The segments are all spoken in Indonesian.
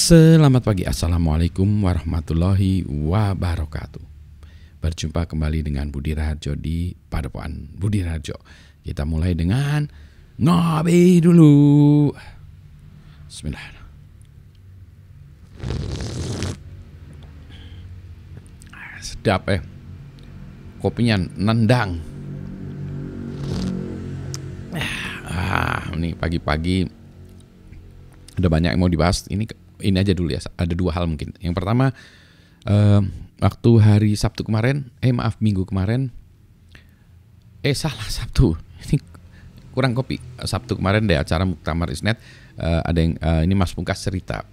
Selamat pagi, Assalamualaikum warahmatullahi wabarakatuh. Berjumpa kembali dengan Budi Raharjo di Padepokan Budi Raharjo. Kita mulai dengan ngopi dulu. Bismillah. Sedap kopinya nendang. Ini pagi-pagi udah banyak yang mau dibahas. Ini aja dulu ya, ada dua hal mungkin. Yang pertama, waktu hari Sabtu kemarin, Minggu kemarin, Sabtu, ini kurang kopi. Sabtu kemarin deh acara Muktamar Isnet, ada yang, ini Mas Pungkas cerita,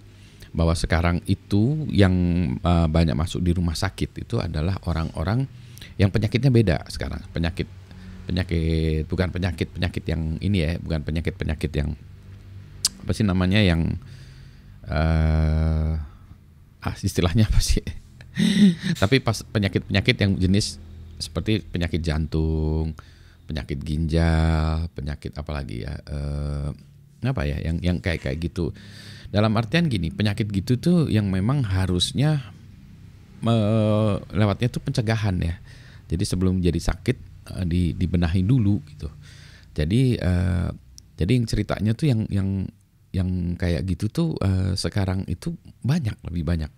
bahwa sekarang itu yang banyak masuk di rumah sakit itu adalah orang-orang yang penyakitnya beda sekarang. Penyakit bukan penyakit yang ini ya, bukan penyakit yang apa sih namanya, yang istilahnya apa sih? Tapi pas penyakit yang jenis seperti penyakit jantung, penyakit ginjal, penyakit apalagi ya, apa ya, yang kayak gitu. Dalam artian gini, penyakit gitu tuh yang memang harusnya lewatnya tuh pencegahan ya. Jadi sebelum jadi sakit dibenahi dulu gitu. Jadi yang ceritanya tuh yang kayak gitu tuh sekarang itu lebih banyak.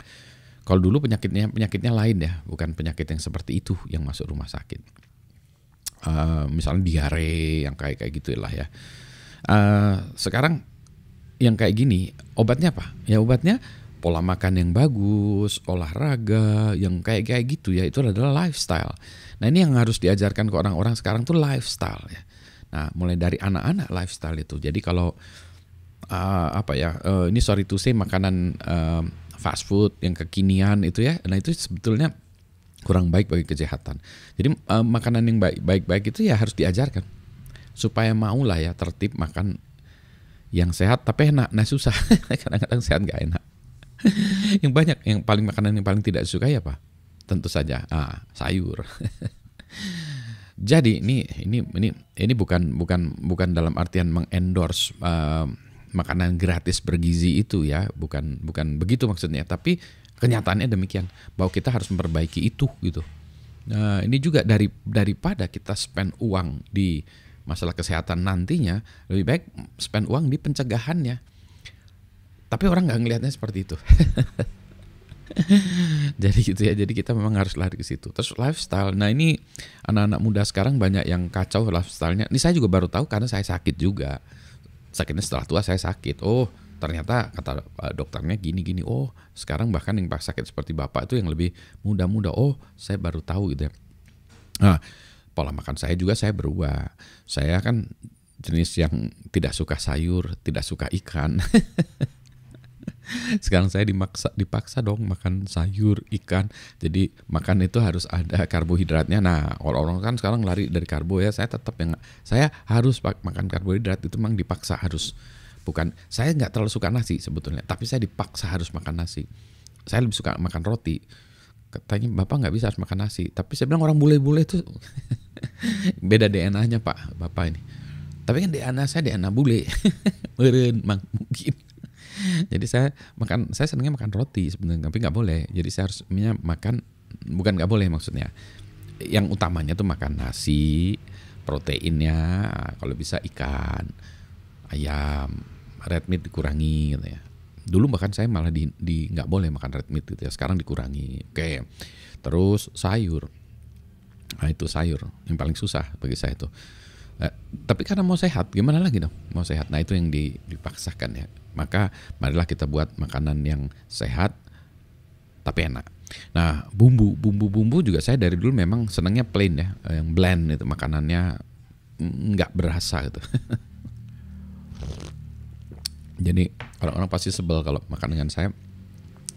Kalau dulu penyakitnya lain ya, bukan penyakit yang seperti itu yang masuk rumah sakit. Misalnya diare yang kayak gitu lah ya. Sekarang yang kayak gini, obatnya apa? Ya obatnya pola makan yang bagus, olahraga, yang kayak gitu ya, itu adalah lifestyle. Nah ini yang harus diajarkan ke orang-orang sekarang tuh lifestyle ya. Nah mulai dari anak-anak lifestyle itu. Jadi kalau ini sorry to say, makanan fast food yang kekinian itu ya, nah itu sebetulnya kurang baik bagi kesehatan. Jadi makanan yang baik itu ya harus diajarkan supaya maulah ya tertib makan yang sehat tapi enak. Nah susah kadang-kadang sehat nggak enak. Yang makanan yang paling tidak suka ya apa? Tentu saja sayur. Jadi ini bukan dalam artian mengendorse makanan gratis bergizi itu ya, bukan begitu maksudnya, tapi kenyataannya demikian bahwa kita harus memperbaiki itu gitu. Nah, ini juga daripada kita spend uang di masalah kesehatan nantinya, lebih baik spend uang di pencegahannya. Tapi orang nggak ngelihatnya seperti itu. Jadi gitu ya, jadi kita memang harus lari ke situ. Terus lifestyle, nah ini anak-anak muda sekarang banyak yang kacau lifestyle-nya. Ini saya juga baru tahu karena saya sakit juga. Sakitnya setelah tua saya sakit. Oh ternyata kata dokternya gini. Oh sekarang bahkan yang sakit seperti bapak itu yang lebih muda-muda. Oh saya baru tahu gitu ya. Nah pola makan saya juga saya berubah. Saya kan jenis yang tidak suka sayur, tidak suka ikan. Sekarang saya dipaksa dong makan sayur, ikan. Jadi makan itu harus ada karbohidratnya. Nah orang-orang kan sekarang lari dari karbo ya. Saya tetap saya harus makan karbohidrat, itu memang dipaksa harus. Bukan, saya nggak terlalu suka nasi sebetulnya, tapi saya dipaksa harus makan nasi. Saya lebih suka makan roti. Katanya bapak nggak bisa harus makan nasi. Tapi saya bilang orang bule-bule itu beda DNA-nya pak, bapak ini. Tapi kan DNA saya DNA bule. Mungkin. Jadi saya senangnya makan roti sebenarnya, tapi nggak boleh. Jadi saya harus makan, bukan nggak boleh maksudnya. Yang utamanya tuh makan nasi, proteinnya kalau bisa ikan, ayam, red meat dikurangi gitu ya. Dulu bahkan saya malah di nggak boleh makan red meat gitu ya. Sekarang dikurangi. Oke. Terus sayur. Nah itu sayur yang paling susah bagi saya tuh. Tapi karena mau sehat, gimana lagi dong? Mau sehat. Nah itu yang dipaksakan ya. Maka marilah kita buat makanan yang sehat tapi enak. Nah bumbu juga saya dari dulu memang senangnya plain ya, yang blend itu makanannya nggak berasa gitu. Jadi orang-orang pasti sebel kalau makan dengan saya.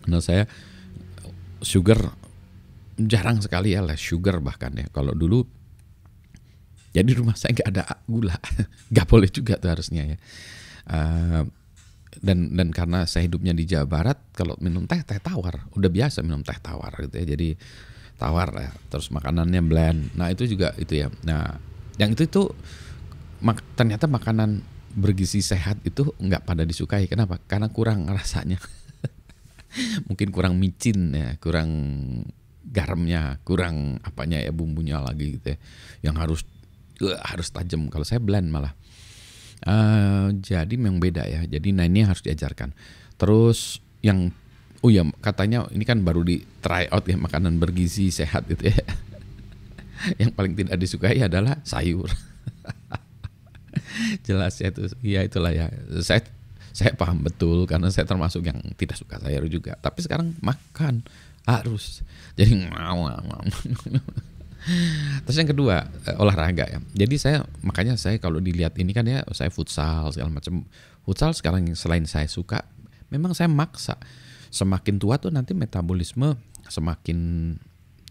Nah saya sugar jarang sekali ya, less sugar bahkan ya. Kalau dulu jadi rumah saya nggak ada gula, nggak boleh juga tuh harusnya ya. Dan karena saya hidupnya di Jawa Barat, kalau minum teh tawar, udah biasa minum teh tawar gitu ya. Jadi tawar ya, terus makanannya blend. Nah itu juga itu ya. Nah yang itu ternyata makanan bergizi sehat itu nggak pada disukai. Kenapa? Karena kurang rasanya. Mungkin kurang micin ya, kurang garamnya, kurang apanya ya bumbunya lagi gitu ya. Yang harus tajam. Kalau saya blend malah. Jadi memang beda ya. Jadi nah ini harus diajarkan. Terus yang oh ya katanya ini kan baru di try out ya makanan bergizi sehat gitu ya. Yang paling tidak disukai adalah sayur. Jelas ya itu. Ya itulah ya. Saya paham betul karena saya termasuk yang tidak suka sayur juga. Tapi sekarang makan harus. Jadi terus yang kedua olahraga ya. Jadi makanya saya kalau dilihat ini kan ya saya futsal segala macam. Futsal sekarang selain saya suka, memang saya maksa. Semakin tua tuh nanti metabolisme semakin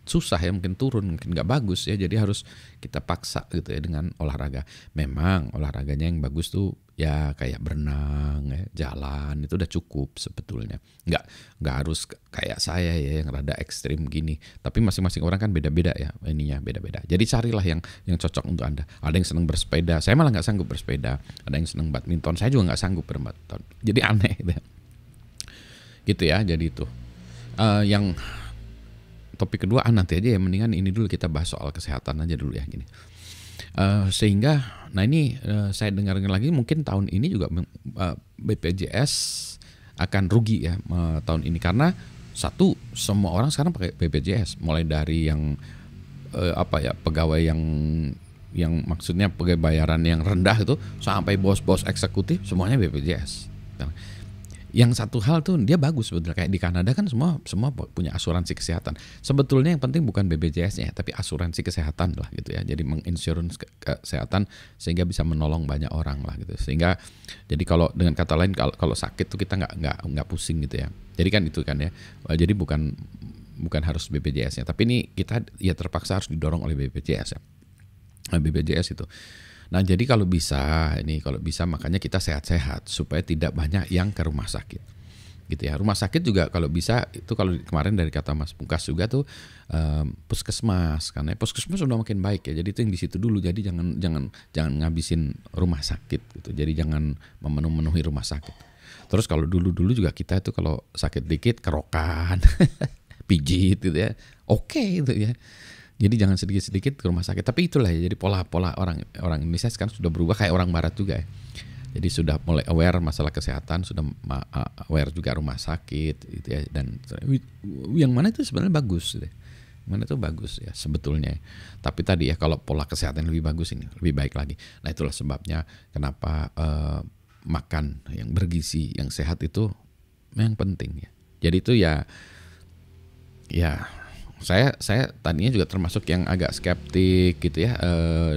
susah ya, mungkin turun, mungkin nggak bagus ya, jadi harus kita paksa gitu ya dengan olahraga. Memang olahraganya yang bagus tuh ya kayak berenang ya, jalan itu udah cukup sebetulnya, nggak harus kayak saya ya yang rada ekstrim gini, tapi masing-masing orang kan beda-beda ya, ininya beda-beda. Jadi carilah yang cocok untuk Anda. Ada yang senang bersepeda, saya malah nggak sanggup bersepeda. Ada yang senang badminton, saya juga nggak sanggup bermadminton, jadi aneh gitu ya. Jadi itu yang topik kedua nanti aja ya, mendingan ini dulu kita bahas soal kesehatan aja dulu ya gini. Sehingga nah ini saya dengar lagi mungkin tahun ini juga BPJS akan rugi ya tahun ini karena satu, semua orang sekarang pakai BPJS, mulai dari yang pegawai yang maksudnya pegawai bayaran yang rendah itu sampai bos-bos eksekutif semuanya BPJS. Yang satu hal tuh dia bagus sebetulnya, kayak di Kanada kan semua punya asuransi kesehatan. Sebetulnya yang penting bukan BPJS-nya tapi asuransi kesehatan lah gitu ya. Jadi menginsurance kesehatan sehingga bisa menolong banyak orang lah gitu. Sehingga jadi kalau dengan kata lain kalau sakit tuh kita nggak pusing gitu ya. Jadi kan itu kan ya. Jadi bukan harus BPJS-nya, tapi ini kita ya terpaksa harus didorong oleh BPJS ya. BPJS itu. Nah jadi kalau bisa makanya kita sehat-sehat supaya tidak banyak yang ke rumah sakit gitu ya. Rumah sakit juga kalau bisa itu, kalau kemarin dari kata Mas Pungkas juga tuh puskesmas, karena puskesmas sudah makin baik ya. Jadi itu yang di situ dulu. Jadi jangan ngabisin rumah sakit gitu. Jadi jangan memenuhi rumah sakit. Terus kalau dulu juga kita itu kalau sakit dikit kerokan, pijit gitu ya. Oke itu ya. Jadi jangan sedikit-sedikit ke rumah sakit. Tapi itulah ya, jadi pola orang Indonesia sekarang sudah berubah kayak orang Barat juga ya. Jadi sudah mulai aware masalah kesehatan, sudah aware juga rumah sakit gitu ya. Dan yang mana itu sebenarnya bagus gitu ya. Mana itu bagus ya sebetulnya. Tapi tadi ya kalau pola kesehatan lebih bagus, ini lebih baik lagi. Nah itulah sebabnya kenapa makan yang bergizi, yang sehat itu yang penting ya. Jadi itu ya saya tadinya juga termasuk yang agak skeptik gitu ya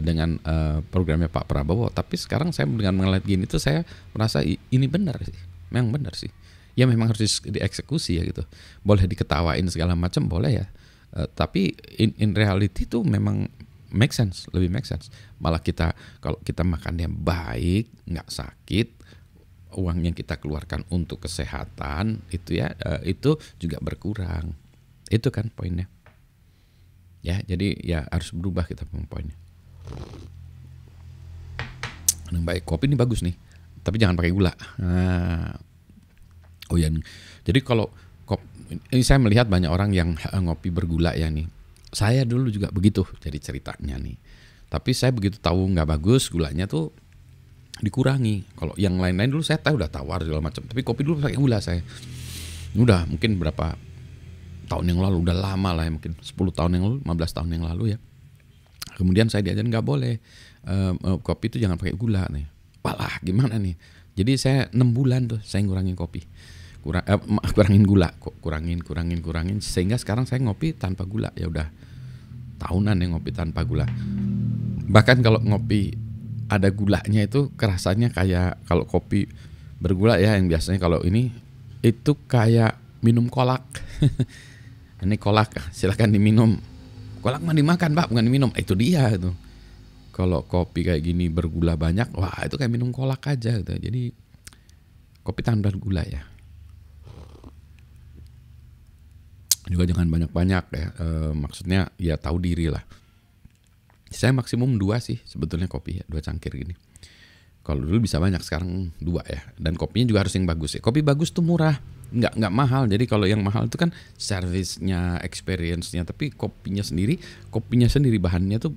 dengan programnya Pak Prabowo. Tapi sekarang saya dengan melihat gini tuh saya merasa ini benar sih, memang benar sih. Ya memang harus dieksekusi ya gitu. Boleh diketawain segala macam boleh ya. Tapi in reality tuh memang make sense, lebih make sense. Malah kalau kita makannya baik, nggak sakit, uang yang kita keluarkan untuk kesehatan itu ya itu juga berkurang. Itu kan poinnya. Ya, jadi ya harus berubah kita poinnya. Yang baik, kopi ini bagus nih, tapi jangan pakai gula. Oh ya, jadi kalau ini saya melihat banyak orang yang ngopi bergula ya nih. Saya dulu juga begitu, jadi ceritanya nih. Tapi saya begitu tahu nggak bagus gulanya tuh dikurangi. Kalau yang lain-lain dulu saya tahu udah tawar segala macam, tapi kopi dulu pakai gula saya. Udah mungkin berapa tahun yang lalu, udah lama lah ya, mungkin 10 tahun yang lalu, 15 tahun yang lalu ya. Kemudian saya diajarin nggak boleh kopi itu jangan pakai gula nih. Walah gimana nih. Jadi saya 6 bulan tuh saya ngurangin kopi, kurangin gula, kurangin sehingga sekarang saya ngopi tanpa gula. Ya udah tahunan ya ngopi tanpa gula. Bahkan kalau ngopi ada gulanya itu kerasanya kayak kalau kopi bergula ya, yang biasanya kalau ini itu kayak minum kolak. Ini kolak silakan diminum. Kolak mah dimakan Pak, bukan diminum. Itu dia itu. Kalau kopi kayak gini bergula banyak, wah itu kayak minum kolak aja gitu. Jadi kopi tanpa gula ya. Juga jangan banyak-banyak ya. Maksudnya ya tahu diri lah. Saya maksimum 2 sih sebetulnya kopi ya, 2 cangkir gini. Kalau dulu bisa banyak, sekarang 2 ya. Dan kopinya juga harus yang bagus ya. Kopi bagus tuh murah. nggak mahal. Jadi kalau yang mahal itu kan service-nya, experience-nya, tapi kopinya sendiri bahannya tuh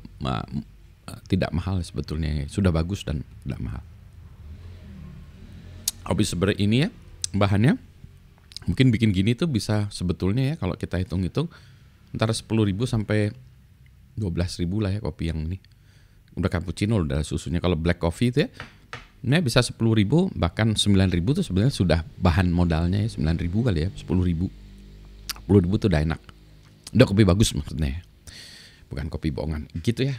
tidak mahal sebetulnya, sudah bagus dan tidak mahal. Kopi seperti ini ya bahannya, mungkin bikin gini tuh bisa sebetulnya ya kalau kita hitung-hitung antara 10.000 sampai 12.000 lah ya kopi yang ini. Udah cappuccino, udah susunya. Kalau black coffee itu ya, ini bisa 10.000 bahkan 9.000 tuh sebenarnya sudah bahan modalnya ya, 9.000 kali ya, 10.000. 10.000 tuh udah enak. Udah kopi bagus maksudnya. Bukan kopi bohongan. Gitu ya.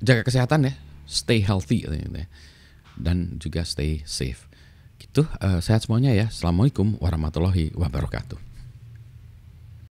Jaga kesehatan ya, stay healthy gitu ya. Dan juga stay safe. Gitu, sehat semuanya ya. Assalamualaikum warahmatullahi wabarakatuh.